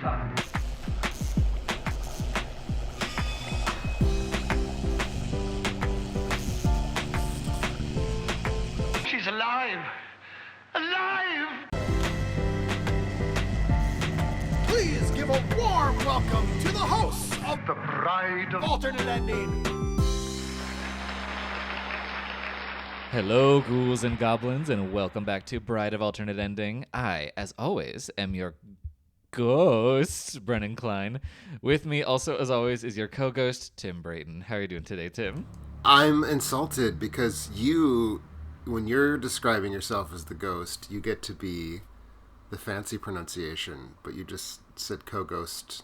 time. She's alive! Alive! Please give a warm welcome to the hosts of The Bride of Alternate Ending. Hello, ghouls and goblins, and welcome back to Bride of Alternate Ending. I, as always, am your ghost, Brennan Klein. With me, also, as always, is your co-ghost, Tim Brayton. How are you doing today, Tim? I'm insulted because you, when you're describing yourself as the ghost, you get to be the fancy pronunciation, but you just said co-ghost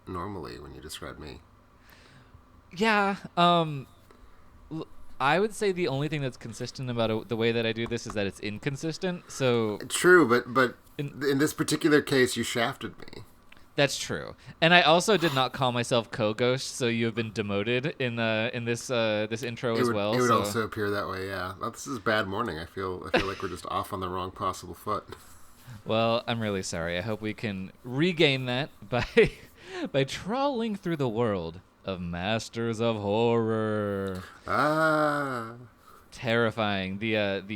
normally when you describe me. Yeah, I would say the only thing that's consistent about the way that I do this is that it's inconsistent, so... True, but in this particular case, you shafted me. That's true. And I also did not call myself co-ghost, so you have been demoted in this intro as well. It would so. also appear that way, yeah. Well, this is a bad morning. I feel like we're just off on the wrong possible foot. Well, I'm really sorry. I hope we can regain that by trawling through the world of Masters of Horror. Ah. Terrifying. The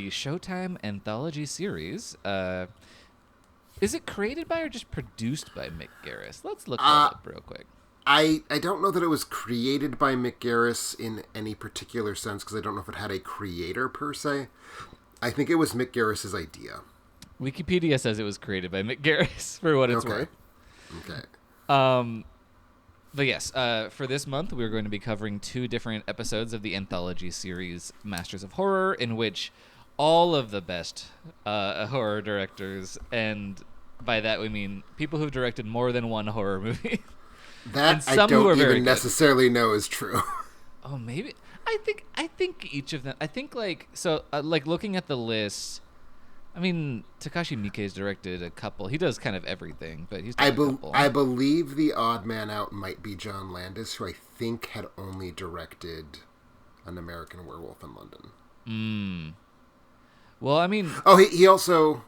Showtime anthology series. Is it created by or just produced by Mick Garris? Let's look that up real quick. I don't know that it was created by Mick Garris in any particular sense, because I don't know if it had a creator per se. I think it was Mick Garris's idea. Wikipedia says it was created by Mick Garris, for what it's worth. Okay. But yes, for this month, we're going to be covering 2 different episodes of the anthology series Masters of Horror, in which all of the best horror directors, and by that we mean people who've directed more than one horror movie. That I don't even necessarily know is true. Oh, maybe. I think each of them. I think like looking at the list. I mean, Takashi Miike's directed a couple. He does kind of everything, but he's done a couple. I believe the odd man out might be John Landis, who I think had only directed An American Werewolf in London. Well, I mean... Oh, he also...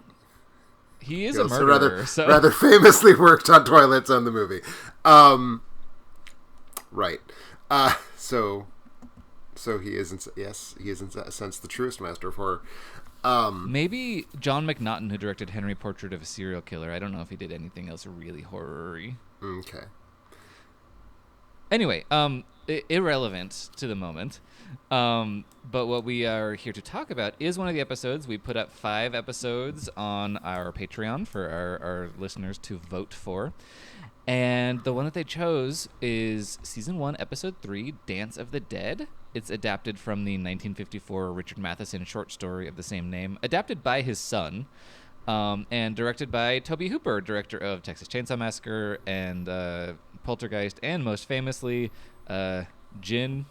He is a murderer, rather famously worked on Twilight Zone, the movie. Right. So he is, in a sense the truest master of horror. Maybe John McNaughton, who directed Henry Portrait of a Serial Killer. I don't know if he did anything else really horror-y. Okay. Anyway, irrelevant to the moment. But what we are here to talk about is one of the episodes. We put up 5 episodes on our Patreon for our listeners to vote for. And the one that they chose is Season 1, Episode 3, Dance of the Dead. It's adapted from the 1954 Richard Matheson short story of the same name, adapted by his son, and directed by Tobe Hooper, director of Texas Chainsaw Massacre and Poltergeist, and most famously, Jinn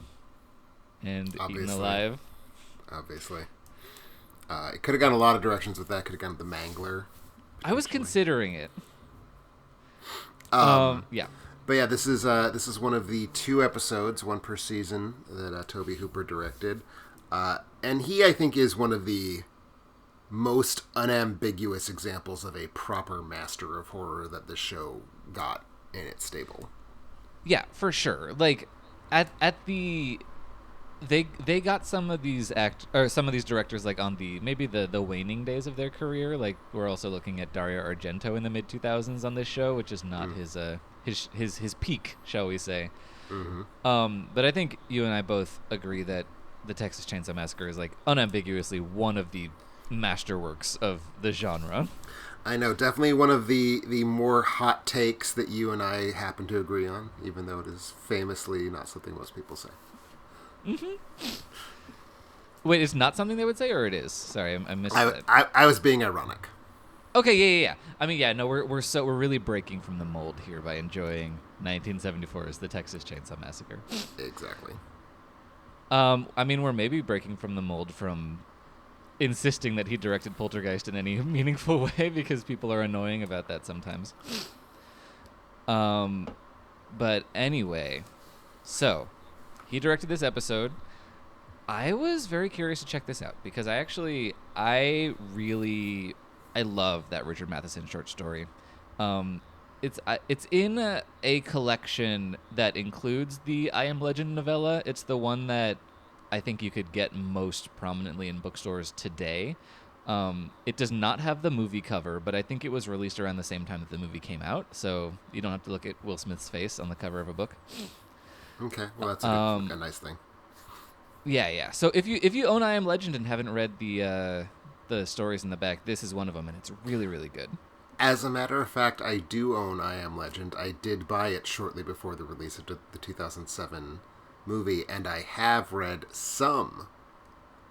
and Eaten Alive. Obviously. It could have gone a lot of directions with that. Could have gone the Mangler. I was considering it. Yeah. But yeah, this is one of the 2 episodes, 1 per season, that Tobe Hooper directed. And he, I think, is one of the most unambiguous examples of a proper master of horror that this show got in its stable. Yeah, for sure. Like, at the... They got some of these directors like on the waning days of their career. Like, we're also looking at Dario Argento in the mid 2000s on this show, which is not his peak, shall we say. Mm-hmm. But I think you and I both agree that the Texas Chainsaw Massacre is like unambiguously one of the masterworks of the genre. I know, definitely one of the more hot takes that you and I happen to agree on, even though it is famously not something most people say. Mm-hmm. Wait, it's not something they would say, or it is? Sorry, I missed that. I was being ironic. Okay, yeah. I mean, yeah, no, we're really breaking from the mold here by enjoying 1974's The Texas Chainsaw Massacre. Exactly. I mean, we're maybe breaking from the mold from insisting that he directed Poltergeist in any meaningful way, because people are annoying about that sometimes. But anyway, so he directed this episode. I was very curious to check this out because I love that Richard Matheson short story. it's in a collection that includes the I Am Legend novella. It's the one that I think you could get most prominently in bookstores today. It does not have the movie cover, but I think it was released around the same time that the movie came out, so you don't have to look at Will Smith's face on the cover of a book. Okay, well that's a nice thing. Yeah. So if you own I Am Legend and haven't read the stories in the back, this is one of them, and it's really, really good. As a matter of fact, I do own I Am Legend. I did buy it shortly before the release of the 2007 movie, and I have read some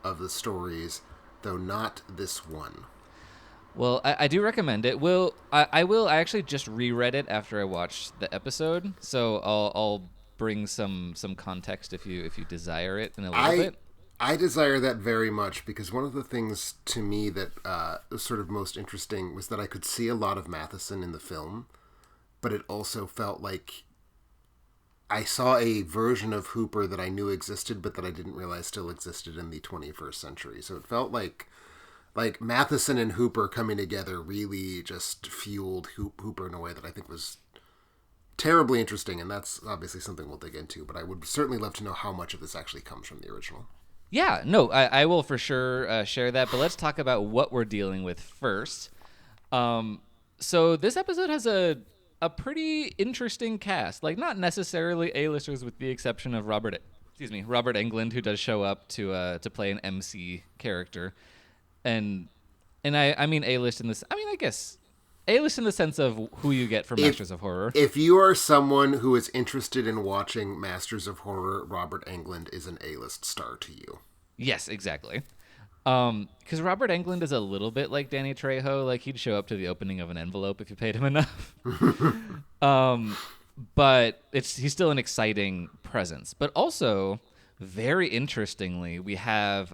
of the stories, though not this one. Well, I do recommend it. I actually just reread it after I watched the episode, so I'll bring some context if you desire it in a little bit. I desire that very much, because one of the things to me that was sort of most interesting was that I could see a lot of Matheson in the film, but it also felt like I saw a version of Hooper that I knew existed, but that I didn't realize still existed in the 21st century. So it felt like Matheson and Hooper coming together really just fueled Hooper in a way that I think was terribly interesting, and that's obviously something we'll dig into, but I would certainly love to know how much of this actually comes from the original. Yeah, no, I will for sure share that, but let's talk about what we're dealing with first. So this episode has a pretty interesting cast, like not necessarily A-listers with the exception of Robert Englund, who does show up to play an MC character. And I mean A-list in this, I guess A-list in the sense of who you get from Masters of Horror. If you are someone who is interested in watching Masters of Horror, Robert Englund is an A-list star to you. Yes, exactly. Because Robert Englund is a little bit like Danny Trejo. Like, he'd show up to the opening of an envelope if you paid him enough. But he's still an exciting presence. But also, very interestingly, we have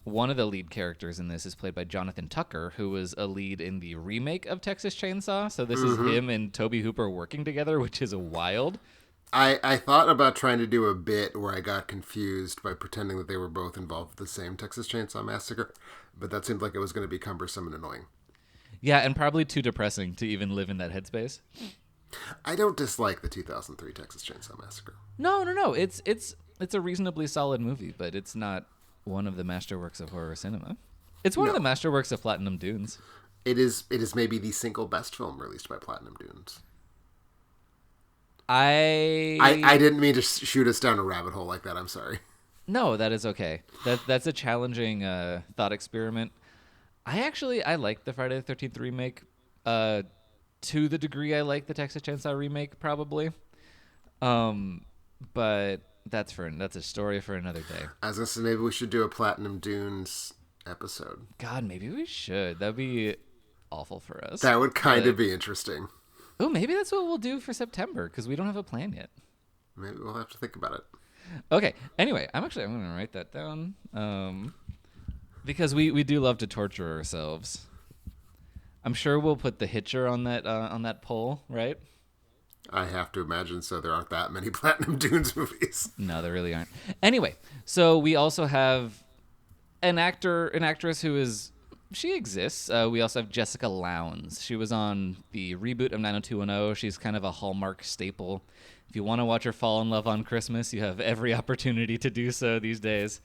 one of the lead characters in this is played by Jonathan Tucker, who was a lead in the remake of Texas Chainsaw. So this is him and Tobe Hooper working together, which is wild. I thought about trying to do a bit where I got confused by pretending that they were both involved with the same Texas Chainsaw Massacre, but that seemed like it was going to be cumbersome and annoying. Yeah, and probably too depressing to even live in that headspace. I don't dislike the 2003 Texas Chainsaw Massacre. No. It's a reasonably solid movie, but it's not one of the masterworks of horror cinema. It's one of the masterworks of Platinum Dunes. It is maybe the single best film released by Platinum Dunes. I didn't mean to shoot us down a rabbit hole like that. I'm sorry. No, that is okay. That's a challenging thought experiment. I like the Friday the 13th remake to the degree I like the Texas Chainsaw remake, probably. But that's a story for another day. I was gonna say maybe we should do a Platinum Dunes episode. God, maybe we should. That'd be awful for us. That would kind of be interesting. Oh, maybe that's what we'll do for September, because we don't have a plan yet. Maybe we'll have to think about it. Okay. Anyway, I'm going to write that down, because we do love to torture ourselves. I'm sure we'll put The Hitcher on that poll, right? I have to imagine so. There aren't that many Platinum Dunes movies. No, there really aren't. Anyway, so we also have an actress who is... She exists. We also have Jessica Lowndes. She was on the reboot of 90210. She's kind of a Hallmark staple. If you want to watch her fall in love on Christmas, you have every opportunity to do so these days.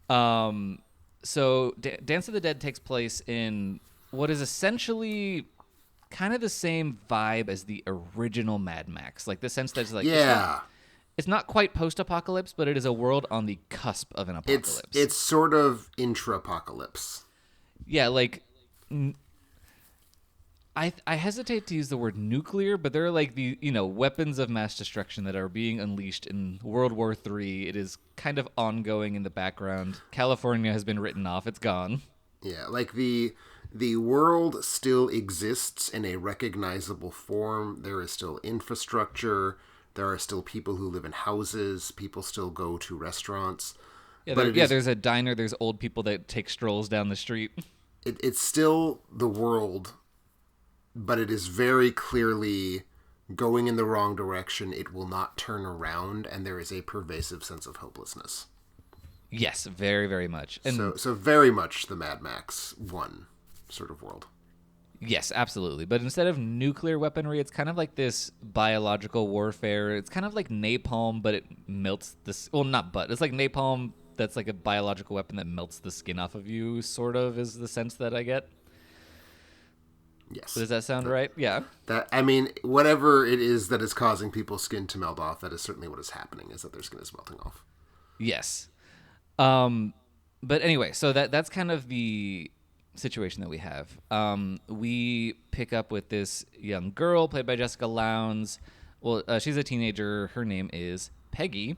So Dance of the Dead takes place in what is essentially kind of the same vibe as the original Mad Max. Like the sense that it's like... Yeah. It's not quite post-apocalypse, but it is a world on the cusp of an apocalypse. It's sort of intra-apocalypse. Yeah, like, I hesitate to use the word nuclear, but there are like the weapons of mass destruction that are being unleashed in World War III. It is kind of ongoing in the background. California has been written off; it's gone. Yeah, like the world still exists in a recognizable form. There is still infrastructure. There are still people who live in houses. People still go to restaurants. Yeah, there's a diner. There's old people that take strolls down the street. It's still the world, but it is very clearly going in the wrong direction. It will not turn around, and there is a pervasive sense of hopelessness. Yes, very, very much. And so very much the Mad Max 1 sort of world. Yes, absolutely. But instead of nuclear weaponry, it's kind of like this biological warfare. It's kind of like napalm, but it melts this. Well, not but. It's like napalm that's like a biological weapon that melts the skin off of you, sort of, is the sense that I get. Yes. Does that sound right? Yeah. That, I mean, whatever it is that is causing people's skin to melt off, that is certainly what is happening, is that their skin is melting off. Yes. But anyway, so that's kind of the situation that we have. We pick up with this young girl played by Jessica Lowndes. Well, she's a teenager. Her name is Peggy.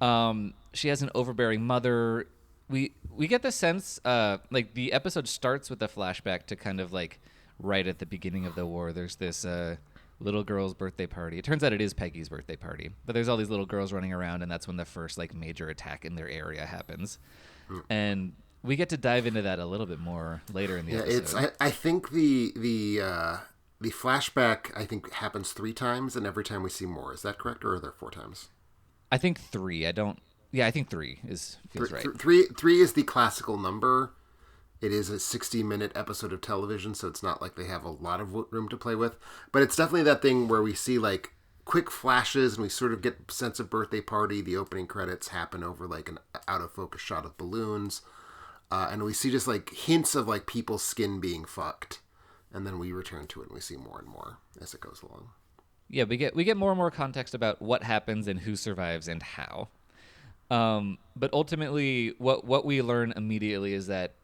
She has an overbearing mother. We get the sense, like the episode starts with a flashback to kind of like right at the beginning of the war. There's this little girl's birthday party. It turns out it is Peggy's birthday party, but there's all these little girls running around, and that's when the first like major attack in their area happens. And we get to dive into that a little bit more later in the episode. I think the flashback I think happens 3 times, and every time we see more. Is that correct, or are there 4 times? I think 3. I think 3 feels right. 3 is the classical number. It is a 60-minute episode of television, so it's not like they have a lot of room to play with. But it's definitely that thing where we see like quick flashes, and we sort of get a sense of birthday party. The opening credits happen over like an out-of-focus shot of balloons. And we see just like hints of like people's skin being fucked. And then we return to it, and we see more and more as it goes along. Yeah, we get more and more context about what happens and who survives and how. But ultimately, what we learn immediately is that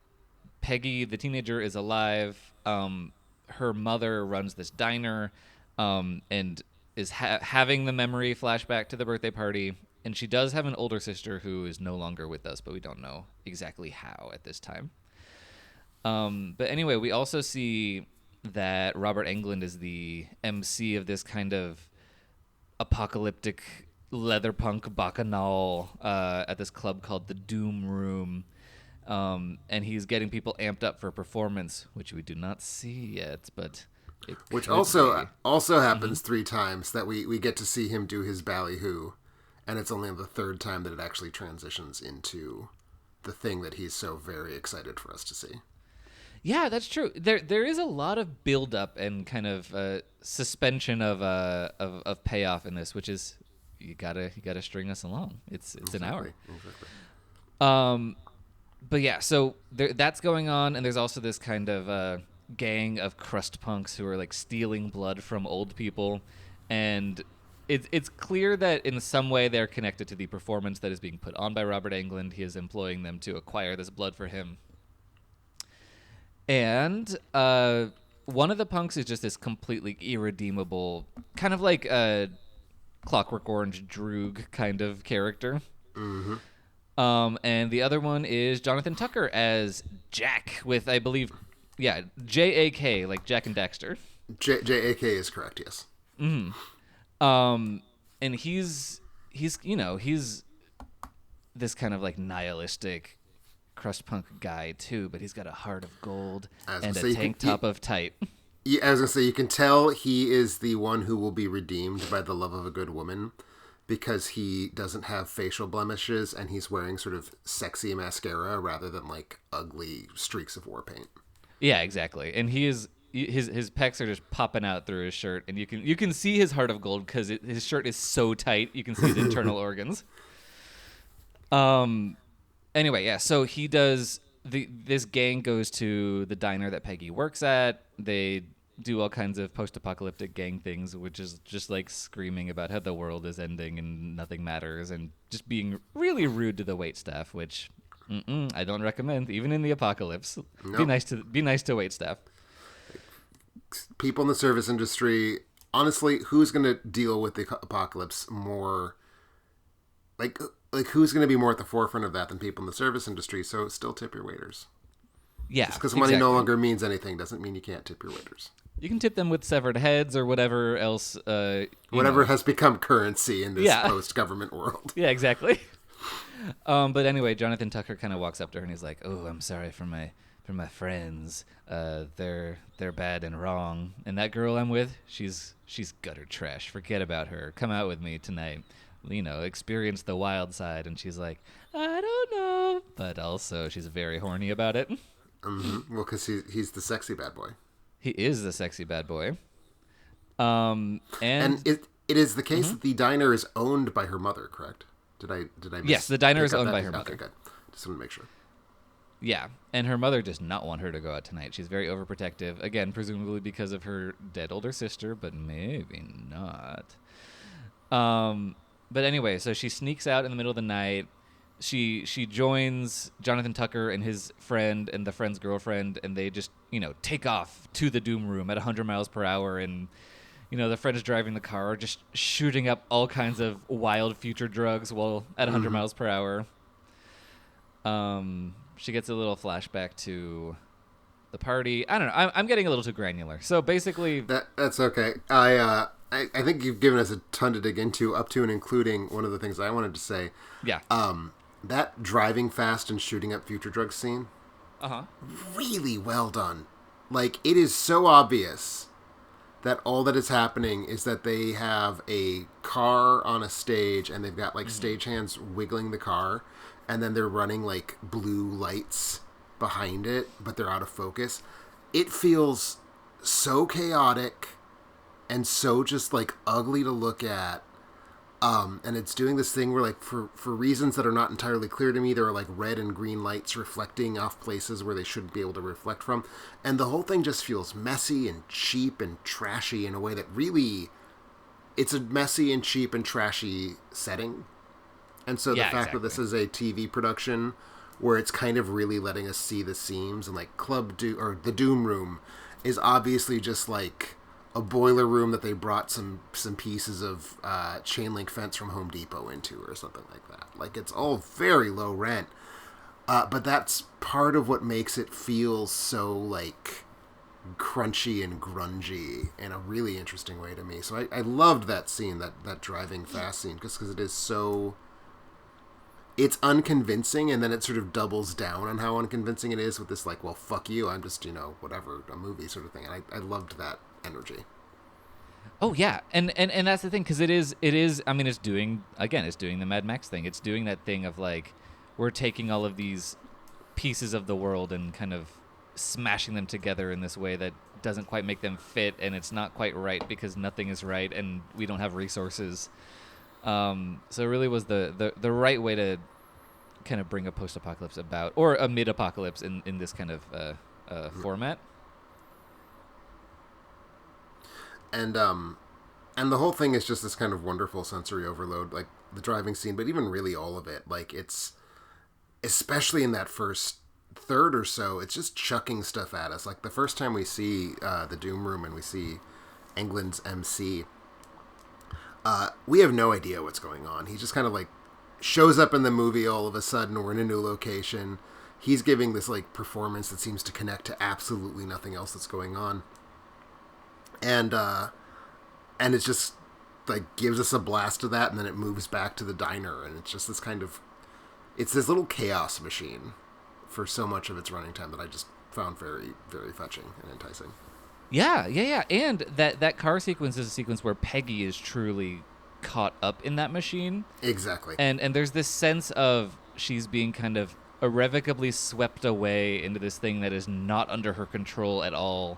Peggy, the teenager, is alive. Her mother runs this diner and is having the memory flashback to the birthday party. And she does have an older sister who is no longer with us, but we don't know exactly how at this time. But anyway, we also see that Robert Englund is the MC of this kind of apocalyptic leather punk bacchanal at this club called the Doom Room. And he's getting people amped up for a performance, which we do not see yet, but which also happens 3 times that we get to see him do his ballyhoo, and it's only the 3rd time that it actually transitions into the thing that he's so very excited for us to see. Yeah, that's true. There is a lot of build up and kind of suspension of payoff in this, which is you gotta string us along. It's an hour. Exactly. But yeah, so that's going on, and there's also this kind of gang of crust punks who are like stealing blood from old people, and it's clear that in some way they're connected to the performance that is being put on by Robert Englund. He is employing them to acquire this blood for him. And one of the punks is just this completely irredeemable, kind of like a Clockwork Orange Droog kind of character. Mm-hmm. And the other one is Jonathan Tucker as Jack with, I believe, J-A-K, like Jack and Daxter. J-A-K is correct, yes. Mm-hmm. And he's this kind of like nihilistic crust punk guy too, but he's got a heart of gold and a tank top of tight. Yeah, I was gonna say, you can tell he is the one who will be redeemed by the love of a good woman, because he doesn't have facial blemishes and he's wearing sort of sexy mascara rather than like ugly streaks of war paint. Yeah, exactly. And his pecs are just popping out through his shirt, and you can see his heart of gold because his shirt is so tight. You can see his internal organs. Anyway, yeah. So he does this gang goes to the diner that Peggy works at. They do all kinds of post-apocalyptic gang things, which is just like screaming about how the world is ending and nothing matters, and just being really rude to the waitstaff, which I don't recommend, even in the apocalypse. No. Be nice to waitstaff. People in the service industry, honestly, who's going to deal with the apocalypse more? Like who's going to be more at the forefront of that than people in the service industry? So still tip your waiters. Yeah, just because money no longer means anything doesn't mean you can't tip your waiters. You can tip them with severed heads or whatever else. Whatever has become currency in this post-government world. Yeah, exactly. But anyway, Jonathan Tucker kind of walks up to her and he's like, "Oh, I'm sorry for my friends. They're bad and wrong. And that girl I'm with, she's gutter trash. Forget about her. Come out with me tonight. Experience the wild side." And she's like, "I don't know," but also she's very horny about it. Mm-hmm. Well, because he's the sexy bad boy. He is the sexy bad boy. And it is the case that the diner is owned by her mother, correct? Did I Yes, the diner is pick up owned that? by her mother. Okay, good. Just want to make sure. Yeah, and her mother does not want her to go out tonight. She's very overprotective. Again, presumably because of her dead older sister, but maybe not. But anyway, so she sneaks out in the middle of the night. She joins Jonathan Tucker and his friend and the friend's girlfriend, and they just, take off to the Doom Room at 100 miles per hour. And, the friend is driving the car, just shooting up all kinds of wild future drugs while at 100 miles per hour. She gets a little flashback to the party. I don't know. I'm getting a little too granular. So basically, that's okay. I think you've given us a ton to dig into, up to and including one of the things I wanted to say. Yeah. That driving fast and shooting up future drugs scene. Really well done. Like, it is so obvious that all that is happening is that they have a car on a stage and they've got like stagehands wiggling the car, and then they're running like blue lights behind it, but they're out of focus. It feels so chaotic and so just like ugly to look at. And it's doing this thing where, like, for reasons that are not entirely clear to me, there are like red and green lights reflecting off places where they shouldn't be able to reflect from. And the whole thing just feels messy and cheap and trashy in a way that really, it's a messy and cheap and trashy setting. And so the fact that this is a TV production where it's kind of really letting us see the seams, and like the Doom Room is obviously just like a boiler room that they brought some pieces of chain link fence from Home Depot into or something like that. Like, it's all very low rent. But that's part of what makes it feel so like crunchy and grungy in a really interesting way to me. So I loved that scene, that driving fast scene, just because it is so... It's unconvincing, and then it sort of doubles down on how unconvincing it is with this, like, well, fuck you, I'm just, whatever, a movie sort of thing. And I loved that energy. Oh yeah, and that's the thing, because it is. I mean, it's doing the Mad Max thing. It's doing that thing of like, we're taking all of these pieces of the world and kind of smashing them together in this way that doesn't quite make them fit, and it's not quite right because nothing is right, and we don't have resources. So it really was the right way to kind of bring a post-apocalypse about, or a mid-apocalypse in this kind of format. And the whole thing is just this kind of wonderful sensory overload, like the driving scene, but even really all of it. Like, it's, especially in that first third or so, it's just chucking stuff at us. Like, the first time we see the Doom Room and we see England's MC, we have no idea what's going on. He just kind of like shows up in the movie all of a sudden. We're in a new location. He's giving this like performance that seems to connect to absolutely nothing else that's going on. And it's just like gives us a blast of that, and then it moves back to the diner, and it's just this kind of, it's this little chaos machine for so much of its running time that I just found very, very fetching and enticing. Yeah. And that car sequence is a sequence where Peggy is truly caught up in that machine. Exactly. And there's this sense of she's being kind of irrevocably swept away into this thing that is not under her control at all.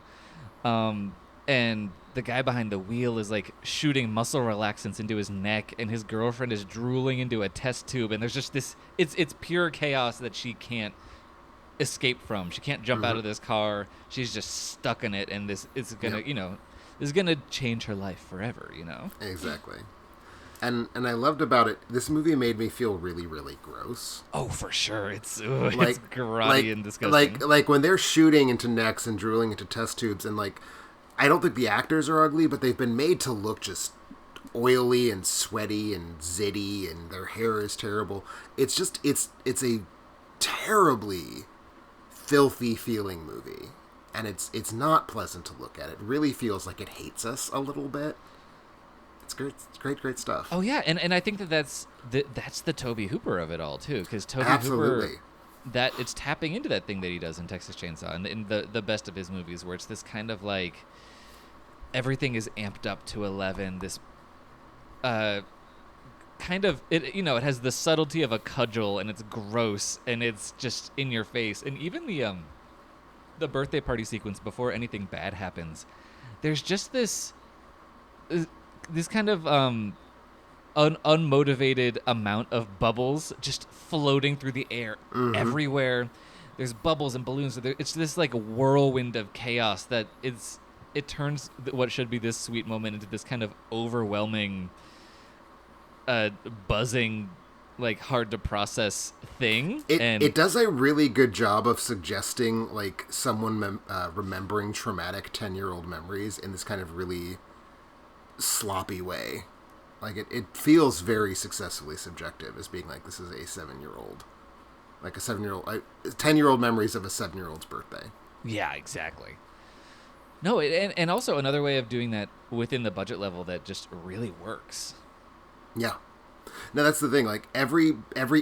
And the guy behind the wheel is like shooting muscle relaxants into his neck, and his girlfriend is drooling into a test tube, and there's just this, it's pure chaos that she can't escape from. She can't jump out of this car. She's just stuck in it, and this is gonna, this is gonna change her life forever, Exactly. And I loved about it, this movie made me feel really, really gross. Oh, for sure. It's grotty and disgusting. Like when they're shooting into necks and drooling into test tubes, and like, I don't think the actors are ugly, but they've been made to look just oily and sweaty and zitty, and their hair is terrible. It's just, it's a terribly filthy feeling movie, and it's not pleasant to look at. It really feels like it hates us a little bit. It's great. It's great stuff. Oh yeah, and I think that's the Tobe Hooper of it all too, because Tobe Absolutely. Hooper, that it's tapping into that thing that he does in Texas Chainsaw and in the best of his movies, where it's this kind of like everything is amped up to 11. This kind of it has the subtlety of a cudgel, and it's gross, and it's just in your face. And even the the birthday party sequence before anything bad happens, there's just this kind of unmotivated amount of bubbles just floating through the air everywhere. There's bubbles and balloons. It's this like whirlwind of chaos that it turns what should be this sweet moment into this kind of overwhelming, buzzing, like hard to process thing. It does a really good job of suggesting like someone remembering traumatic 10-year-old memories in this kind of really sloppy way. Like it feels very successfully subjective as being like, this is a 7-year-old. Like a 7-year-old, 10-year-old memories of a 7-year-old's birthday. Yeah, exactly. No, and also another way of doing that within the budget level that just really works. Yeah. No, that's the thing. Like every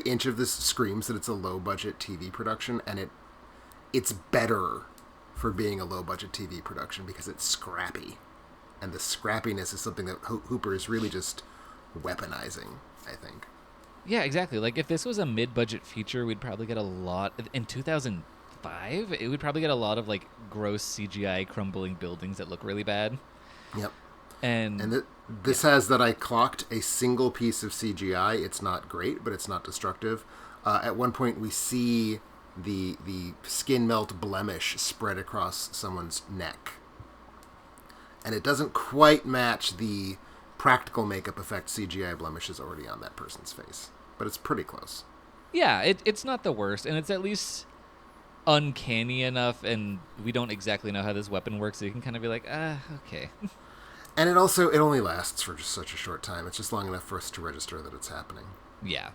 inch of this screams that it's a low budget TV production, and it's better for being a low budget TV production because it's scrappy, and the scrappiness is something that Hooper is really just weaponizing, I think. Yeah, exactly. Like if this was a mid-budget feature, we'd probably get a lot in 2005. It would probably get a lot of like gross CGI crumbling buildings that look really bad. Yep. And this has that I clocked a single piece of CGI. It's not great, but it's not destructive. At one point, we see the skin melt blemish spread across someone's neck, and it doesn't quite match the practical makeup effect CGI blemishes already on that person's face, but it's pretty close. Yeah, it's not the worst, and it's at least uncanny enough, and we don't exactly know how this weapon works, so you can kind of be like, okay. And it only lasts for just such a short time. It's just long enough for us to register that it's happening. Yeah.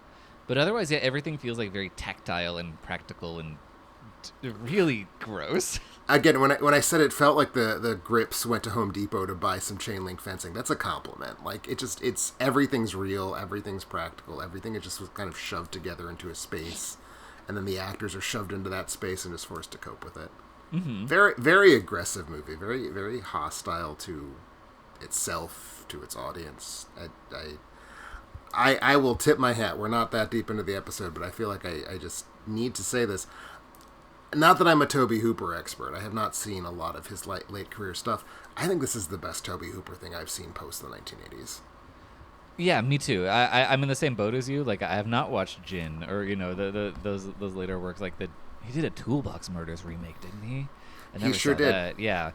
But otherwise, yeah, everything feels like very tactile and practical and really gross. Again, when I said it felt like the grips went to Home Depot to buy some chain link fencing, that's a compliment. Like it's everything's real, everything's practical, everything is just kind of shoved together into a space, and then the actors are shoved into that space and just forced to cope with it. Mm-hmm. Very, very aggressive movie, very, very hostile to itself, to its audience. I will tip my hat. We're not that deep into the episode, but I feel like I just need to say this. Not that I'm a Tobe Hooper expert. I have not seen a lot of his late career stuff. I think this is the best Tobe Hooper thing I've seen post the 1980s. Yeah, me too. I'm in the same boat as you. Like I have not watched Gin or those later works. Like he did a Toolbox Murders remake, didn't he? He sure did. That. Yeah.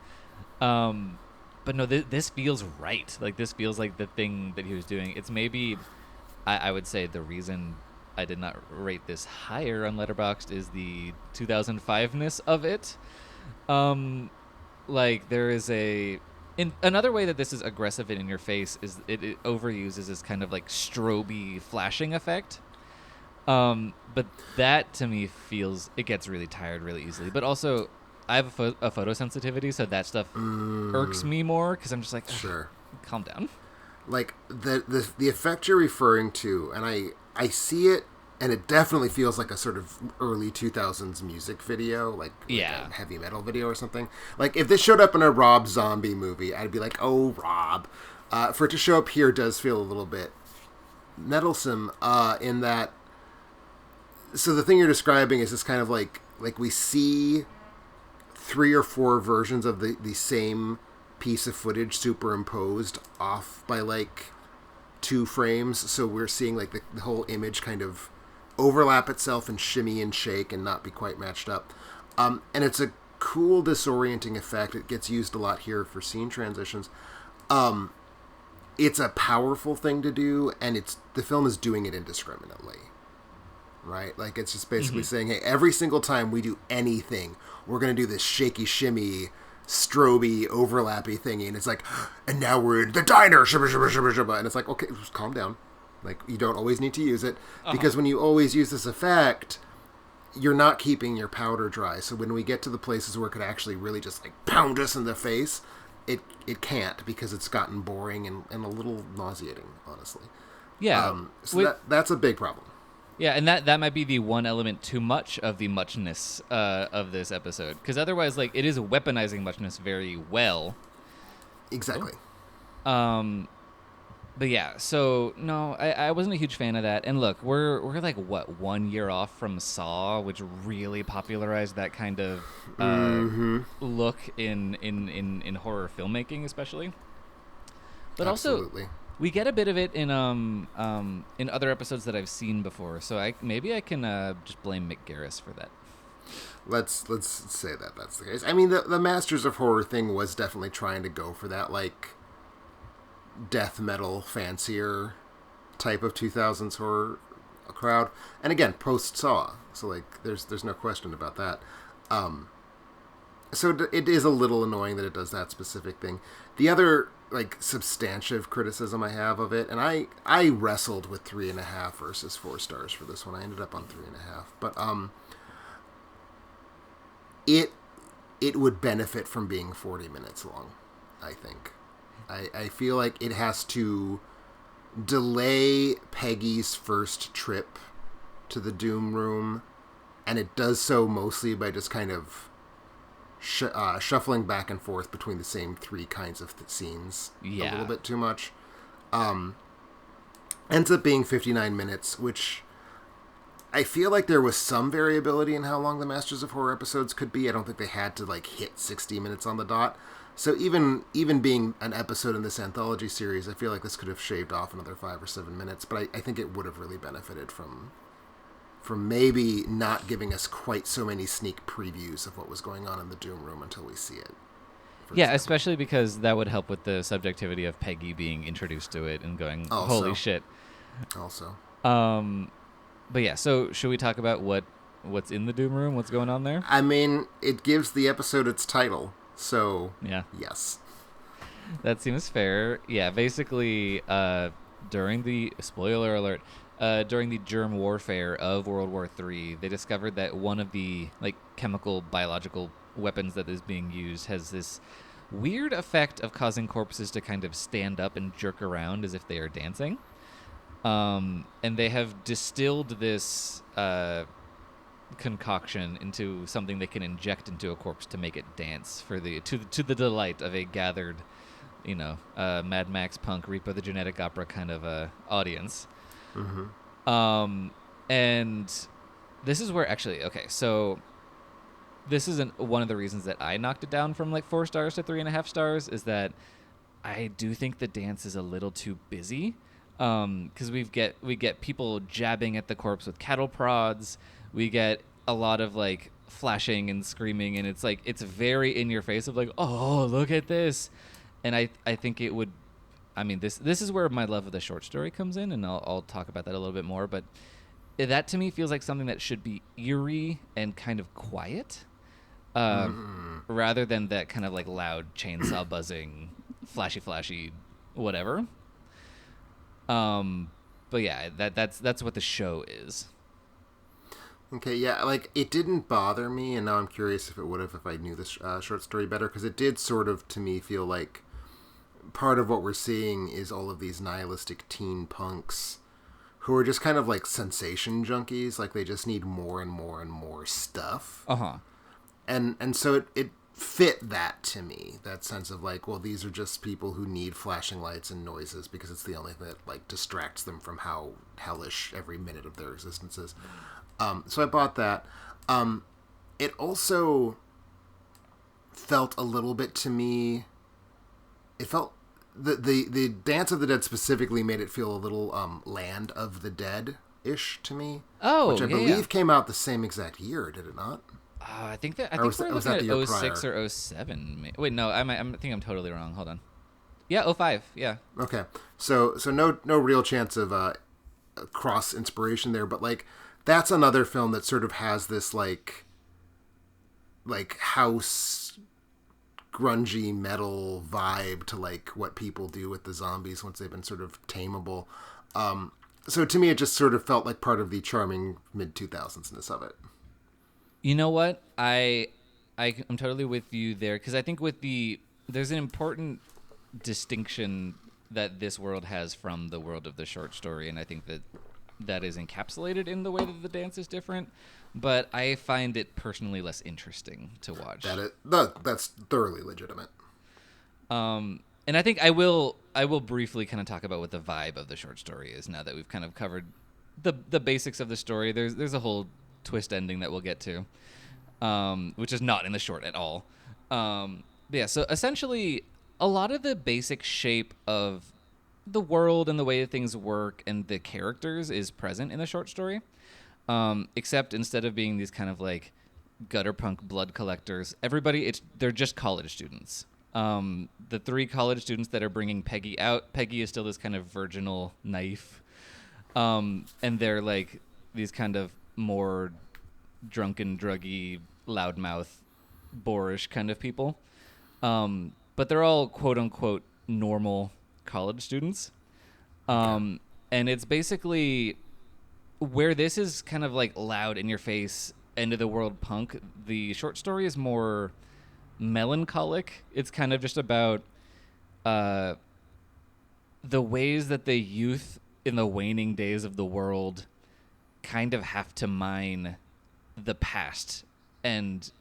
But no, this feels right. Like this feels like the thing that he was doing. It's maybe, I would say, the reason I did not rate this higher on Letterboxd is the 2005-ness of it. Like there is another way that this is aggressive and in your face is it overuses this kind of like strobe flashing effect. But that to me it gets really tired really easily. But also, I have a photosensitivity, so that stuff irks me more because I'm just like, sure, calm down. Like the effect you're referring to, and I see it, and it definitely feels like a sort of early 2000s music video, like a heavy metal video or something. Like if this showed up in a Rob Zombie movie, I'd be like, oh, Rob. For it to show up here does feel a little bit nettlesome in that. So the thing you're describing is this kind of like we see 3 or 4 versions of the same piece of footage superimposed off by like 2 frames, so we're seeing like the whole image kind of overlap itself and shimmy and shake and not be quite matched up. And it's a cool disorienting effect. It gets used a lot here for scene transitions. It's a powerful thing to do, and the film is doing it indiscriminately. Right? Like it's just basically saying, hey, every single time we do anything, we're going to do this shaky shimmy, stroby, overlappy thingy. And it's like, and now we're in the diner. Shibba, shibba, shibba, shibba. And it's like, okay, just calm down. Like you don't always need to use it because when you always use this effect, you're not keeping your powder dry. So when we get to the places where it could actually really just like pound us in the face, it can't because it's gotten boring and a little nauseating, honestly. Yeah. So that's a big problem. Yeah, and that might be the one element too much of the muchness of this episode. Because otherwise, like, it is weaponizing muchness very well. Exactly. But yeah, so no, I wasn't a huge fan of that. And look, we're like what 1 year off from Saw, which really popularized that kind of look in horror filmmaking, especially. But also, Absolutely. we get a bit of it in other episodes that I've seen before. So maybe I can just blame Mick Garris for that. Let's say that that's the case. I mean, the Masters of Horror thing was definitely trying to go for that, like, death metal fancier type of 2000s horror crowd. And again, post Saw, so like there's no question about that. So it is a little annoying that it does that specific thing. The other like substantive criticism I have of it, and I wrestled with 3.5 versus 4 stars for this one. I ended up on 3.5, but it would benefit from being 40 minutes long, I think. I feel like it has to delay Peggy's first trip to the Doom Room, and it does so mostly by just kind of shuffling back and forth between the same 3 kinds of scenes a little bit too much. Ends up being 59 minutes, which I feel like there was some variability in how long the Masters of Horror episodes could be. I don't think they had to like hit 60 minutes on the dot. So even being an episode in this anthology series, I feel like this could have shaved off another 5 or 7 minutes, but I think it would have really benefited from maybe not giving us quite so many sneak previews of what was going on in the Doom Room until we see it. Yeah, especially because that would help with the subjectivity of Peggy being introduced to it and going, holy shit. Also. But yeah, so should we talk about what's in the Doom Room? What's going on there? I mean, it gives the episode its title. So, yeah. Yes. That seems fair. Yeah, basically, during the, spoiler alert, during the germ warfare of World War III, they discovered that one of the, like, chemical, biological weapons that is being used has this weird effect of causing corpses to kind of stand up and jerk around as if they are dancing. And they have distilled this concoction into something they can inject into a corpse to make it dance for to the delight of a gathered, Mad Max punk Reaper the Genetic Opera kind of audience. Mm-hmm. And this is where actually so this isn't one of the reasons that I knocked it down from like 4 stars to 3.5 stars is that I do think the dance is a little too busy. Because we get people jabbing at the corpse with cattle prods. We get a lot of like flashing and screaming, and it's like it's very in your face of like, oh, look at this. And I think it would. I mean, this is where my love of the short story comes in, and I'll talk about that a little bit more. But that to me feels like something that should be eerie and kind of quiet, rather than that kind of like loud chainsaw buzzing, flashy, whatever. But yeah, that's what the show is. Okay, yeah, like, it didn't bother me, and now I'm curious if it would have if I knew this short story better, because it did sort of, to me, feel like part of what we're seeing is all of these nihilistic teen punks who are just kind of like sensation junkies, like they just need more and more and more stuff. Uh-huh. And so it fit that to me, that sense of like, well, these are just people who need flashing lights and noises because it's the only thing that like distracts them from how hellish every minute of their existence is. So I bought that. It also felt a little bit to me, it felt the Dance of the Dead specifically made it feel a little Land of the Dead ish to me. Oh, which I believe came out the same exact year, did it not? I think we're looking at 06 or 07. Wait, no, I think I'm totally wrong. Hold on. Yeah, 05. Yeah. Okay. So no real chance of cross inspiration there, but like that's another film that sort of has this like house grungy metal vibe to like what people do with the zombies once they've been sort of tameable. So to me, it just sort of felt like part of the charming mid-2000s-ness of it. You know what? I'm totally with you there, because I think there's an important distinction that this world has from the world of the short story, and I think that is encapsulated in the way that the dance is different, but I find it personally less interesting to watch. That's thoroughly legitimate. And And I think I will briefly kind of talk about what the vibe of the short story is now that we've kind of covered the basics of the story. There's a whole twist ending that we'll get to, which is not in the short at all. Yeah, so essentially a lot of the basic shape of the world and the way that things work and the characters is present in the short story. Except instead of being these kind of like gutter punk blood collectors, they're just college students. The 3 college students that are bringing Peggy out. Peggy is still this kind of virginal knife. And they're like these kind of more drunken, druggy, loudmouth, boorish kind of people. But they're all quote unquote normal college students. And it's basically where this is kind of like loud in your face, end of the world punk. The short story is more melancholic. It's kind of just about the ways that the youth in the waning days of the world kind of have to mine the past and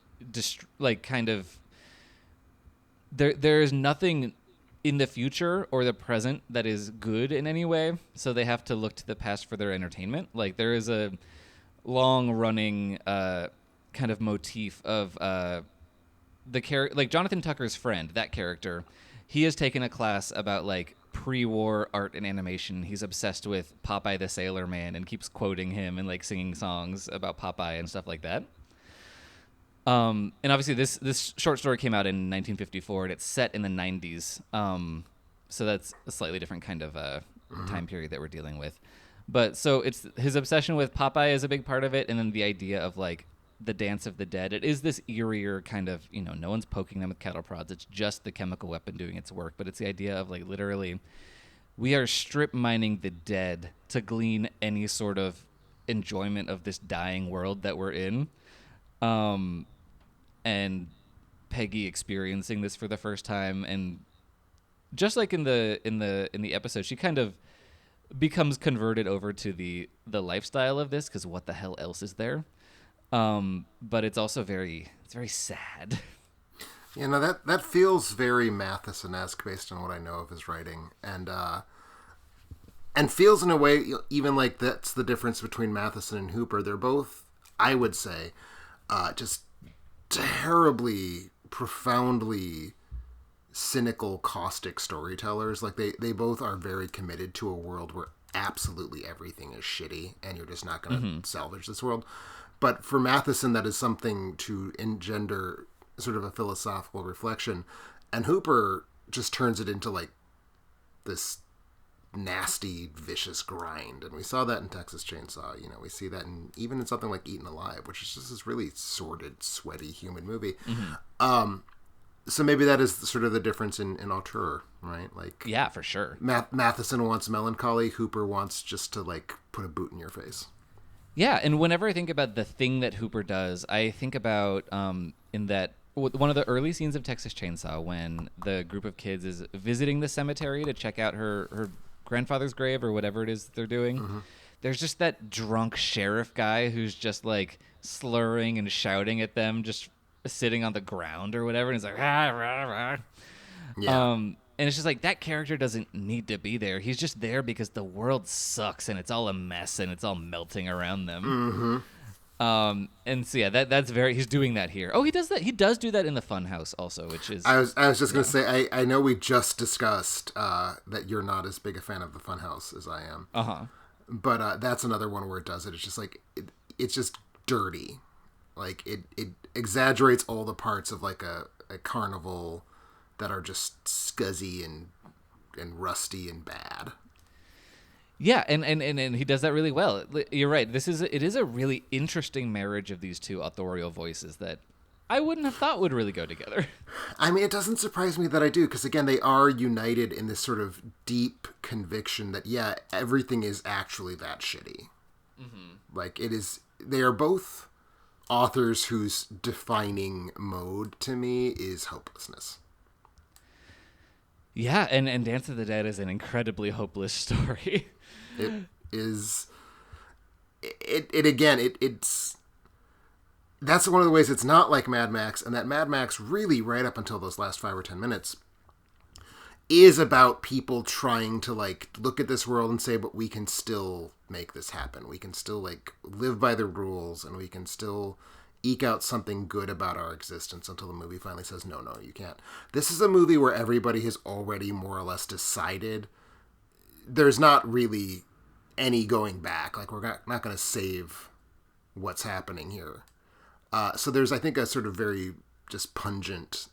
there's nothing in the future or the present that is good in any way, so they have to look to the past for their entertainment. Like there is a long running kind of motif of like Jonathan Tucker's friend, that character. He has taken a class about like pre-war art and animation. He's obsessed with Popeye the Sailor Man and keeps quoting him and like singing songs about Popeye and stuff like that. And obviously this short story came out in 1954 and it's set in the 90s. So that's a slightly different kind of time period that we're dealing with. But so it's his obsession with Popeye is a big part of it, and then the idea of like the Dance of the Dead. It is this eerier kind of, no one's poking them with cattle prods. It's just the chemical weapon doing its work. But it's the idea of like literally we are strip mining the dead to glean any sort of enjoyment of this dying world that we're in. And Peggy experiencing this for the first time, and just like in the episode, she kind of becomes converted over to the lifestyle of this, because what the hell else is there? But it's also very sad. Yeah, no, that feels very Matheson-esque based on what I know of his writing, and feels in a way even like that's the difference between Matheson and Hooper. They're both, I would say, just terribly, profoundly cynical, caustic storytellers. Like they both are very committed to a world where absolutely everything is shitty and you're just not going to salvage this world. But for Matheson, that is something to engender sort of a philosophical reflection, and Hooper just turns it into like this nasty, vicious grind. And we saw that in Texas Chainsaw. We see that even in something like Eaten Alive, which is just this really sordid, sweaty human movie. So maybe that is sort of the difference in auteur, right? Like, yeah, for sure. Matheson wants melancholy. Hooper wants just to like put a boot in your face. Yeah, and whenever I think about the thing that Hooper does, I think about in that one of the early scenes of Texas Chainsaw when the group of kids is visiting the cemetery to check out her grandfather's grave or whatever it is they're doing. There's just that drunk sheriff guy who's just like slurring and shouting at them, just sitting on the ground or whatever, and he's like rah, rah, rah. Yeah. And it's just like that character doesn't need to be there. He's just there because the world sucks and it's all a mess and it's all melting around them. And so yeah, that's very, he's doing that here. Oh, he does that. He does do that in the Funhouse also, which is. I was just gonna say, I know we just discussed that you're not as big a fan of the Funhouse as I am. But that's another one where it does it. It's just like it's just dirty. Like it exaggerates all the parts of like a carnival that are just scuzzy and rusty and bad. Yeah, and he does that really well. You're right. It is a really interesting marriage of these two authorial voices that I wouldn't have thought would really go together. I mean, it doesn't surprise me that I do, because again, they are united in this sort of deep conviction that yeah, everything is actually that shitty. Like it is. They are both authors whose defining mode to me is hopelessness. Yeah, and Dance of the Dead is an incredibly hopeless story. It is. It's. That's one of the ways it's not like Mad Max, and that Mad Max really, right up until those last 5 or 10 minutes, is about people trying to like look at this world and say, but we can still make this happen. We can still like live by the rules, and we can still eke out something good about our existence until the movie finally says, no, you can't. This is a movie where everybody has already more or less decided there's not really any going back. Like, we're not going to save what's happening here. So there's, I think, a sort of very just pungent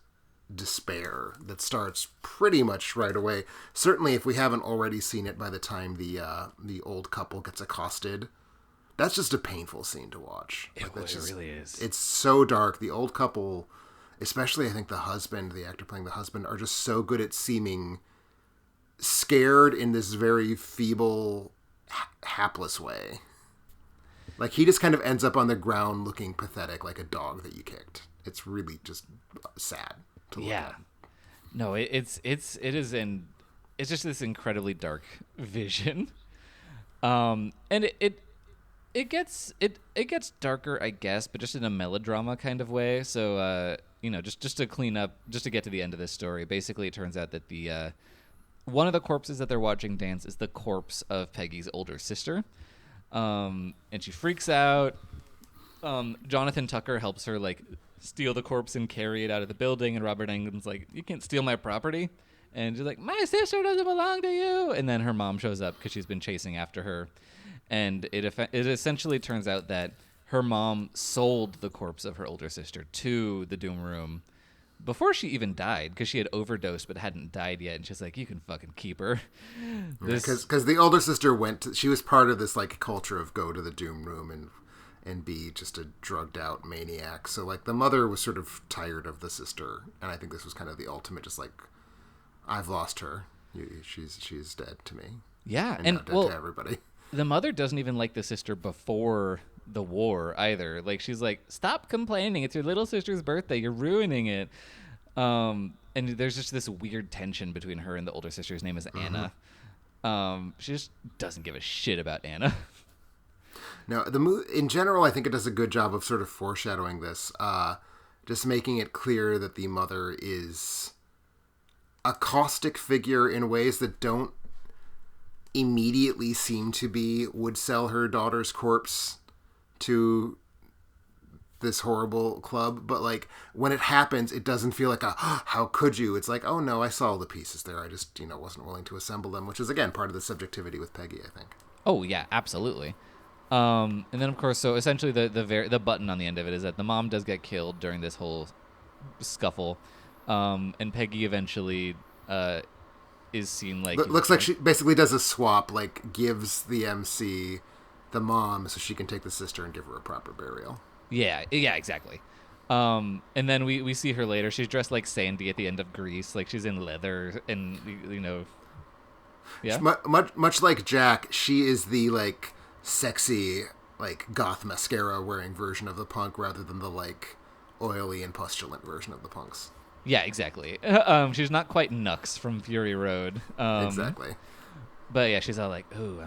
despair that starts pretty much right away. Certainly if we haven't already seen it by the time the old couple gets accosted. That's just a painful scene to watch. It really is. It's so dark. The old couple, especially I think the husband, the actor playing the husband, are just so good at seeming scared in this very feeble, hapless way. Like, he just kind of ends up on the ground looking pathetic, like a dog that you kicked. It's really just sad to look at. No, it's just this incredibly dark vision. And it gets darker, I guess, but just in a melodrama kind of way. So, just to clean up, just to get to the end of this story, basically it turns out that the one of the corpses that they're watching dance is the corpse of Peggy's older sister. And she freaks out. Jonathan Tucker helps her, like, steal the corpse and carry it out of the building, and Robert Englund's like, you can't steal my property. And she's like, my sister doesn't belong to you. And then her mom shows up because she's been chasing after her. And it essentially turns out that her mom sold the corpse of her older sister to the Doom Room before she even died, because she had overdosed but hadn't died yet. And she's like, you can fucking keep her. Because the older sister she was part of this like culture of go to the Doom Room and be just a drugged out maniac. So like the mother was sort of tired of the sister. And I think this was kind of the ultimate, just like, I've lost her. She's dead to me. Yeah. And now dead to everybody. The mother doesn't even like the sister before the war either. Like, she's like, stop complaining. It's your little sister's birthday. You're ruining it. And there's just this weird tension between her and the older sister. His name is Anna. She just doesn't give a shit about Anna. No, the movie in general, I think it does a good job of sort of foreshadowing this. Just making it clear that the mother is a caustic figure in ways that don't immediately seem to be would sell her daughter's corpse to this horrible club, but like when it happens, it doesn't feel like how could you? It's like, oh no, I saw all the pieces there. I just wasn't willing to assemble them, which is again part of the subjectivity with Peggy, I think. Oh yeah, absolutely. And then of course, so essentially the button on the end of it is that the mom does get killed during this whole scuffle, and Peggy eventually is seen like looks like she basically does a swap, like gives the MC the mom so she can take the sister and give her a proper burial. Yeah, exactly. And then we see her later. She's dressed like Sandy at the end of Grease, like she's in leather and yeah. Much like Jack, she is the like sexy like goth mascara wearing version of the punk rather than the like oily and pustulant version of the punks. Yeah, exactly. She's not quite Nux from Fury Road. Exactly. But yeah, she's all like, "Ooh,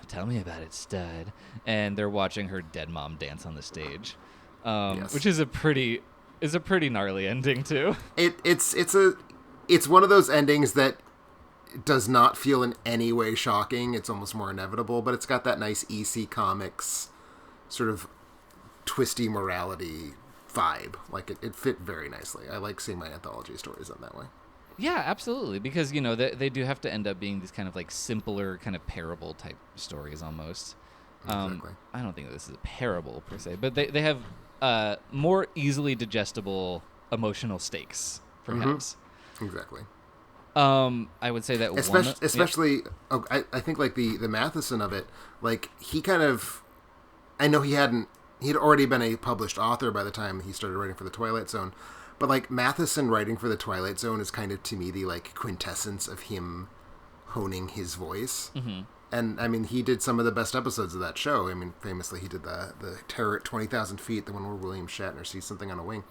tell me about it, stud." And they're watching her dead mom dance on the stage, yes. Which is a pretty gnarly ending too. It's one of those endings that does not feel in any way shocking. It's almost more inevitable, but it's got that nice EC Comics sort of twisty morality vibe. Like it fit very nicely. I like seeing my anthology stories in that way. Yeah, absolutely, because they do have to end up being these kind of like simpler kind of parable type stories almost. Exactly. I don't think this is a parable per se, but they have more easily digestible emotional stakes, perhaps. Mm-hmm. Exactly. I would say that especially I think like the Matheson of it, like he kind of, I know he had already been a published author by the time he started writing for the Twilight Zone, but like Matheson writing for the Twilight Zone is kind of to me the like quintessence of him honing his voice. Mm-hmm. And I mean, he did some of the best episodes of that show. I mean, famously he did the Terror at 20,000 Feet, the one where William Shatner sees something on a wing.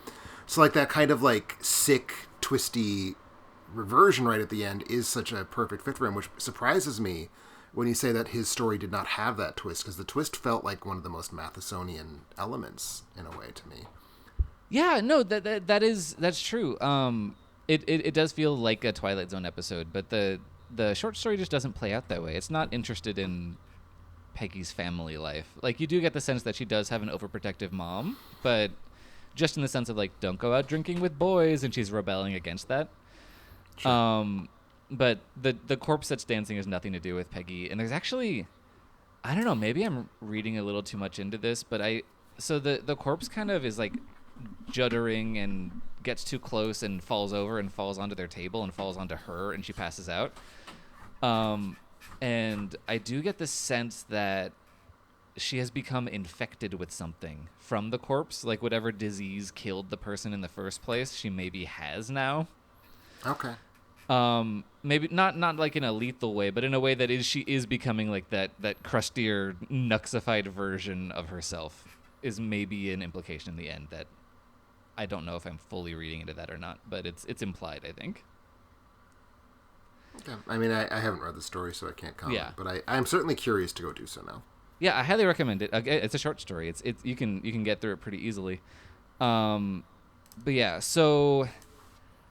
So like that kind of like sick, twisty reversion right at the end is such a perfect fit for him, which surprises me when you say that his story did not have that twist, because the twist felt like one of the most Mathesonian elements in a way to me. Yeah, no, that's true. It does feel like a Twilight Zone episode, but the short story just doesn't play out that way. It's not interested in Peggy's family life. Like, you do get the sense that she does have an overprotective mom, but just in the sense of, like, don't go out drinking with boys, and she's rebelling against that. Sure. But the corpse that's dancing has nothing to do with Peggy. And there's actually, I don't know, maybe I'm reading a little too much into this, but so the corpse kind of is, like, juddering and gets too close and falls over and falls onto their table and falls onto her, and she passes out. And I do get the sense that she has become infected with something from the corpse, like whatever disease killed the person in the first place, she maybe has now. Okay. Maybe not like in a lethal way, but in a way that she is becoming like that crustier, nuxified version of herself is maybe an implication in the end that I don't know if I'm fully reading into that or not, but it's implied, I think. Okay. I mean, I haven't read the story, so I can't comment. Yeah. But I'm certainly curious to go do so now. Yeah, I highly recommend it. It's a short story. It's you can get through it pretty easily. But yeah, so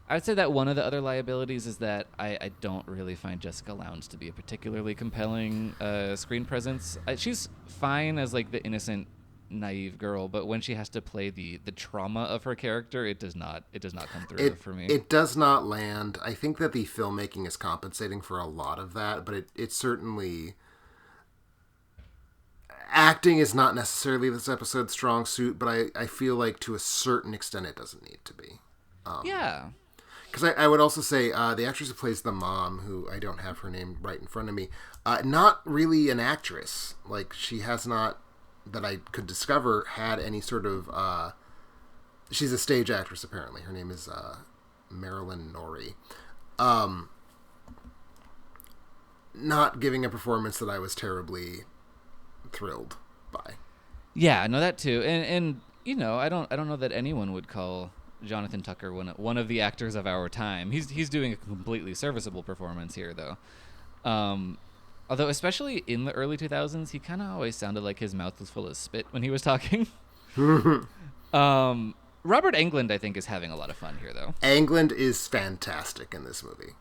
I'd say that one of the other liabilities is that I don't really find Jessica Lowndes to be a particularly compelling screen presence. She's fine as like the innocent, naive girl, but when she has to play the trauma of her character, it does not come through for me. It does not land. I think that the filmmaking is compensating for a lot of that, but it certainly, acting is not necessarily this episode's strong suit, but I feel like to a certain extent it doesn't need to be. Yeah. Because I would also say the actress who plays the mom, who I don't have her name right in front of me, not really an actress. Like, she has not, that I could discover, had any sort of... she's a stage actress, apparently. Her name is Marilyn Norrie. Not giving a performance that I was terribly thrilled by. Yeah, no, that too. And you know, I don't know that anyone would call Jonathan Tucker one of the actors of our time. He's doing a completely serviceable performance here, though. Although, especially in the early 2000s, he kind of always sounded like his mouth was full of spit when he was talking. Robert Englund, I think, is having a lot of fun here, though. Englund is fantastic in this movie.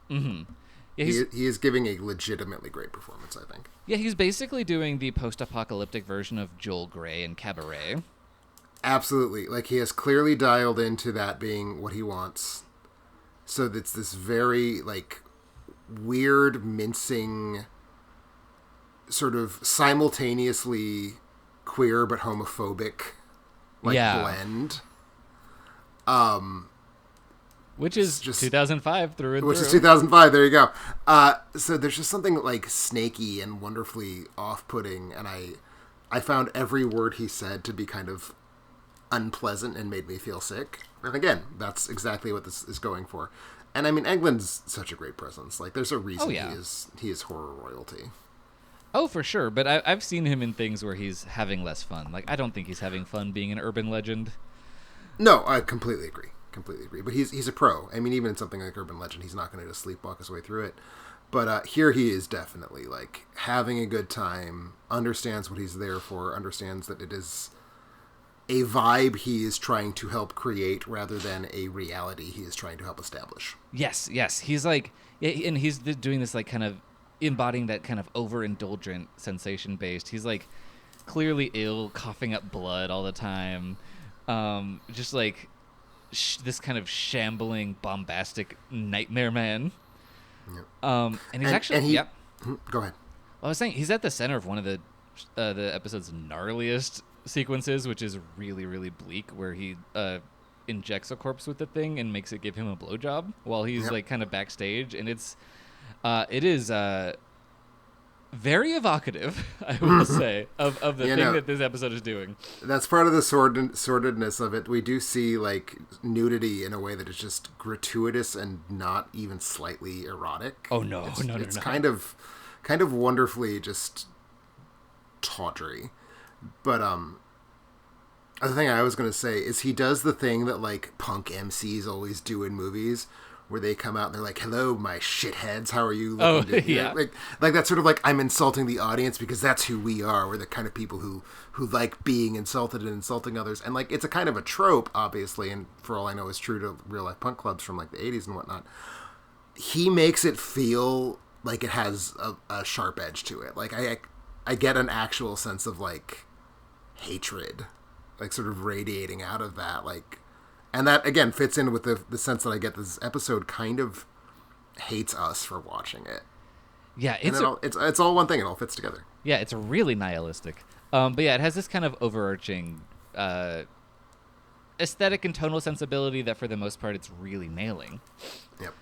Mm-hmm. Yeah, he is giving a legitimately great performance, I think. Yeah, he's basically doing the post-apocalyptic version of Joel Grey in Cabaret. Absolutely. Like, he has clearly dialed into that being what he wants. So it's this very, like, weird, mincing, sort of simultaneously queer but homophobic, like, blend. Which is just 2005 through and which through. is 2005, there you go. So there's just something, like, snaky and wonderfully off-putting, and I found every word he said to be kind of unpleasant and made me feel sick. And again, that's exactly what this is going for. And I mean, Englund's such a great presence. Like, there's a reason he is horror royalty. Oh, for sure. But I've seen him in things where he's having less fun. Like, I don't think he's having fun being an urban legend. No, I completely agree. But he's a pro. I mean, even in something like Urban Legend, he's not going to just sleepwalk his way through it. But here he is definitely, like, having a good time, understands what he's there for, understands that it is a vibe he is trying to help create rather than a reality he is trying to help establish. Yes. He's like, and he's doing this, like, kind of embodying that kind of overindulgent sensation-based. He's, like, clearly ill, coughing up blood all the time. Just, like, this kind of shambling, bombastic nightmare man. Yep. And he's Go ahead. Well, I was saying, he's at the center of one of the episode's gnarliest sequences, which is really, really bleak, where he injects a corpse with the thing and makes it give him a blowjob while he's like kind of backstage, and it is very evocative, I will say, of the thing that this episode is doing. That's part of the sordidness of it. We do see, like, nudity in a way that is just gratuitous and not even slightly erotic. Oh no, it's kind of wonderfully just tawdry. But the thing I was going to say is he does the thing that, like, punk MCs always do in movies, where they come out and they're like, "Hello, my shitheads, how are you looking?" Oh, to-" yeah. Like that's sort of like I'm insulting the audience because that's who we are. We're the kind of people who like being insulted and insulting others, and like it's a kind of a trope, obviously, and for all I know is true to real life punk clubs from like the 80s and whatnot. He makes it feel like it has a sharp edge to it. Like I get an actual sense of like hatred, like sort of radiating out of that, like, and that again fits in with the sense that I get this episode kind of hates us for watching it. Yeah, it's all one thing. It all fits together. Yeah, it's really nihilistic. But yeah, it has this kind of overarching aesthetic and tonal sensibility that for the most part it's really nailing. Yep.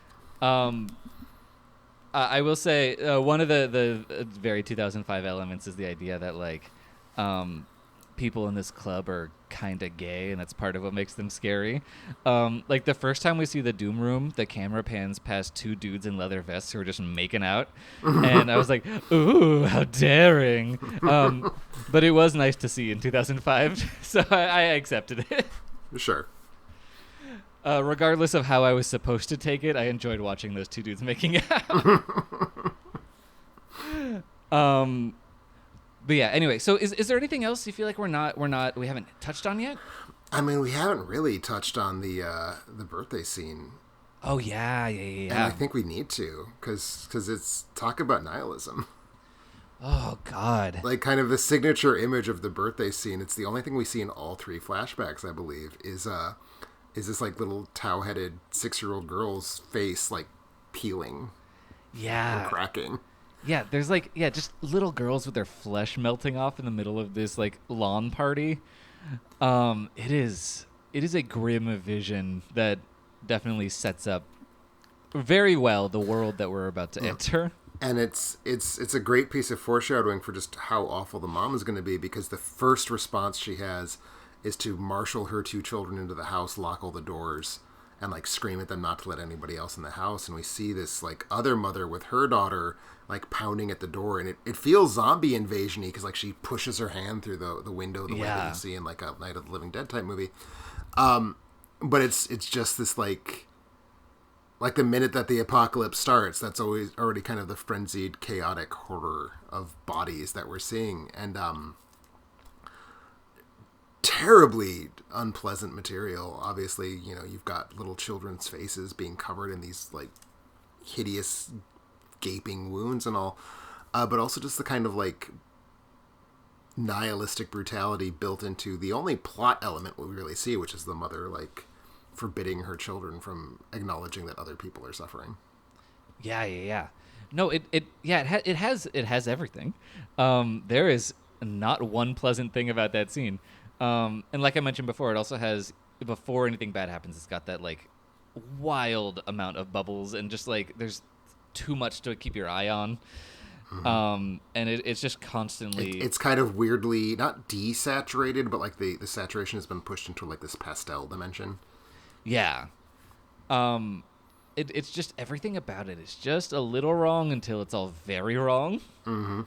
I will say one of the very 2005 elements is the idea that like people in this club are kind of gay, and that's part of what makes them scary. Like the first time we see the Doom Room, the camera pans past two dudes in leather vests who are just making out, and I was like, "Ooh, how daring!" But it was nice to see in 2005, so I accepted it. Sure. Regardless of how I was supposed to take it, I enjoyed watching those two dudes making out. But yeah, anyway, so is there anything else you feel like we haven't touched on yet? I mean, we haven't really touched on the birthday scene. Oh yeah. And I think we need to, because it's talk about nihilism. Oh God. Like kind of the signature image of the birthday scene. It's the only thing we see in all three flashbacks, I believe, is this like little tow-headed 6-year-old girl's face like peeling, Yeah. and cracking. Yeah, there's like just little girls with their flesh melting off in the middle of this like lawn party. It is a grim vision that definitely sets up very well the world that we're about to enter. And it's a great piece of foreshadowing for just how awful the mom is going to be, because the first response she has is to marshal her two children into the house, lock all the doors, and like scream at them not to let anybody else in the house. And we see this like other mother with her daughter like pounding at the door, and it feels zombie invasion-y because like she pushes her hand through the window the way that you see in like a Night of the Living Dead type movie. But it's just this like the minute that the apocalypse starts, that's always already kind of the frenzied, chaotic horror of bodies that we're seeing, and terribly unpleasant material. Obviously, you know, you've got little children's faces being covered in these like hideous gaping wounds and all, but also just the kind of like nihilistic brutality built into the only plot element we really see, which is the mother like forbidding her children from acknowledging that other people are suffering. Yeah. No, it has everything. There is not one pleasant thing about that scene. And like I mentioned before, it also has, before anything bad happens, it's got that like wild amount of bubbles and just like there's too much to keep your eye on. And it's just constantly... It's kind of weirdly, not desaturated, but like the saturation has been pushed into like this pastel dimension. Yeah. It's just, everything about it is just a little wrong until it's all very wrong. Mm-hmm.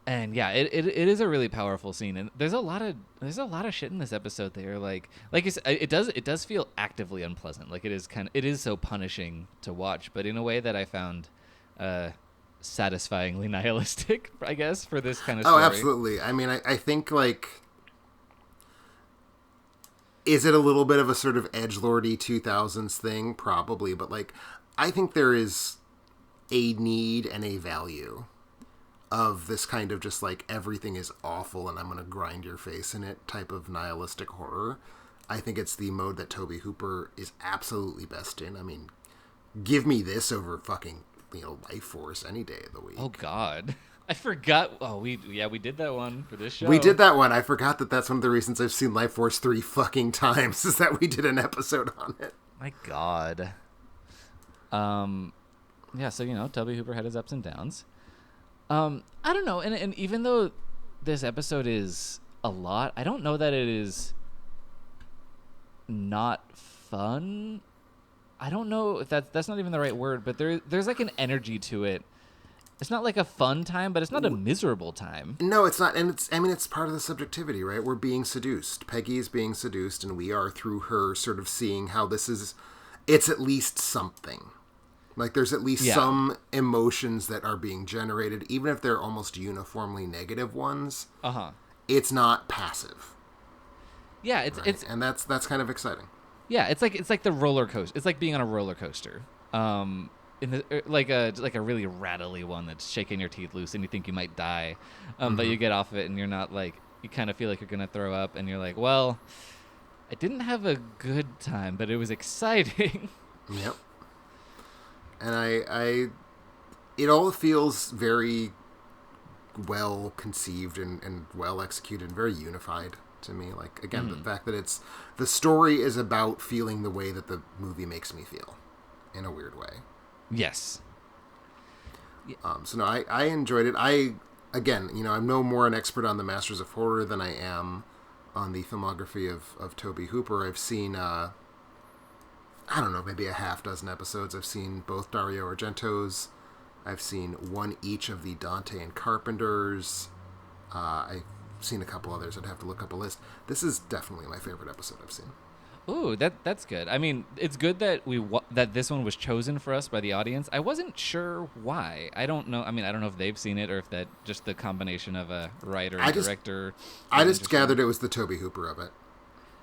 And yeah, it is a really powerful scene, and there's a lot of shit in this episode there. Like you said, it does feel actively unpleasant. Like it is so punishing to watch, but in a way that I found satisfyingly nihilistic, I guess, for this kind of story. Oh, absolutely. I mean, I think like, is it a little bit of a sort of edgelordy 2000s thing? Probably, but like, I think there is a need and a value of this kind of just like everything is awful and I'm going to grind your face in it type of nihilistic horror. I think it's the mode that Tobe Hooper is absolutely best in. I mean, give me this over fucking, Life Force any day of the week. Oh God. I forgot. Oh, we did that one for this show. We did that one. I forgot that's one of the reasons I've seen Life Force 3 fucking times is that we did an episode on it. My God. Yeah, so, Tobe Hooper had his ups and downs. I don't know, and even though this episode is a lot, I don't know that it is not fun. I don't know if that's not even the right word, but there's like an energy to it. It's not like a fun time, but it's not a miserable time. No, it's not, and it's part of the subjectivity, right? We're being seduced. Peggy is being seduced, and we are through her sort of seeing how this is, it's at least something. Like, there's at least Yeah. some emotions that are being generated, even if they're almost uniformly negative ones. Uh-huh. It's not passive. Yeah, Right? it's And that's kind of exciting. yeah, it's like the roller coaster. It's like being on a roller coaster. In the like a really rattly one that's shaking your teeth loose and you think you might die. But you get off of it and you're not like, you kind of feel like you're going to throw up and you're like, well, I didn't have a good time, but it was exciting. Yep. And it all feels very well conceived and well executed and very unified to me. Like, again, the fact that the story is about feeling the way that the movie makes me feel in a weird way. Yes. So no, I enjoyed it. Again, I'm no more an expert on the Masters of Horror than I am on the filmography of Tobe Hooper. I've seen, I don't know, maybe a half dozen episodes. I've seen both Dario Argento's. I've seen one each of the Dante and Carpenter's. I've seen a couple others. I'd have to look up a list. This is definitely my favorite episode I've seen. Ooh, that's good. I mean, it's good that that this one was chosen for us by the audience. I wasn't sure why. I don't know. I mean, I don't know if they've seen it or if that just the combination of a writer and director. I just gathered it was the Tobe Hooper of it.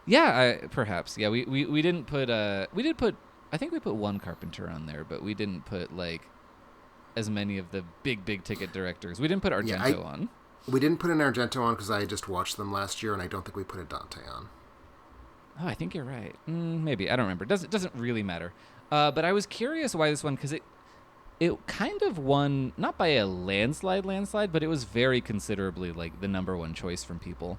Yeah, perhaps. Yeah, we didn't put we did put, I think we put one Carpenter on there, but we didn't put like as many of the big ticket directors. We didn't put Argento on. We didn't put an Argento on because I just watched them last year, and I don't think we put a Dante on. Oh, I think you're right. Maybe. I don't remember. Doesn't really matter. But I was curious why this one, because it kind of won, not by a landslide, but it was very considerably like the number one choice from people.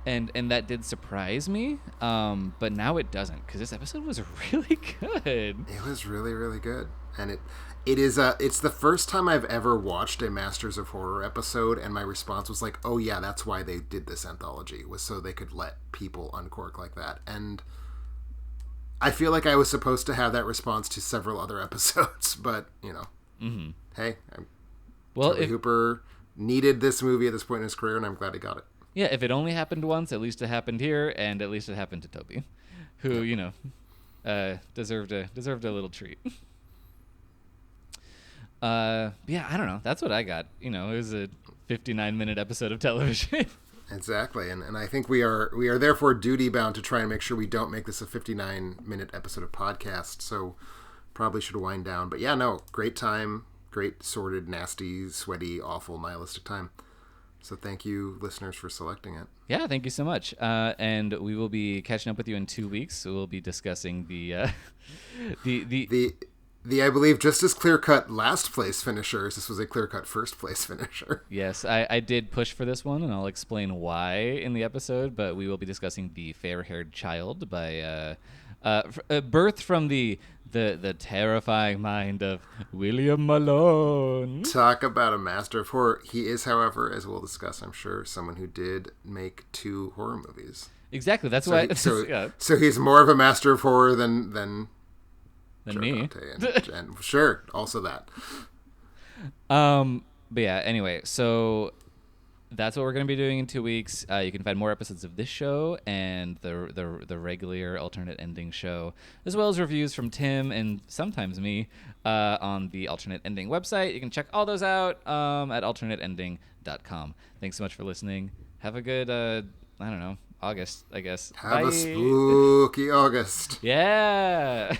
And that did surprise me. But now it doesn't, because this episode was really good. It was really, really good. And it's the first time I've ever watched a Masters of Horror episode, and my response was like, oh yeah, that's why they did this anthology, was so they could let people uncork like that. And I feel like I was supposed to have that response to several other episodes, but, hey, Tobe Hooper needed this movie at this point in his career, and I'm glad he got it. Yeah, if it only happened once, at least it happened here, and at least it happened to Tobe, who, deserved a little treat. Yeah, I don't know. That's what I got. It was a 59-minute episode of television. Exactly, and I think we are therefore duty bound to try and make sure we don't make this a 59-minute episode of podcast. So probably should wind down. But yeah, no, great time, great sordid, nasty, sweaty, awful, nihilistic time. So thank you, listeners, for selecting it. Yeah, thank you so much. And we will be catching up with you in 2 weeks. So we'll be discussing the I believe, just as clear-cut last place finishers, this was a clear-cut first place finisher. Yes, I did push for this one, and I'll explain why in the episode, but we will be discussing The Fair-Haired Child by birthed from the terrifying mind of William Malone. Talk about a master of horror. He is, however, as we'll discuss, I'm sure, someone who did make 2 horror movies. Exactly, that's why. So he's more of a master of horror than me. And sure, also that. But yeah, anyway, so that's what we're going to be doing in 2 weeks. You can find more episodes of this show and the regular alternate ending show, as well as reviews from Tim and sometimes me on the alternate ending website. You can check all those out at alternateending.com. Thanks so much for listening. Have a good, August, I guess. Have Bye. a spooky August. Yeah.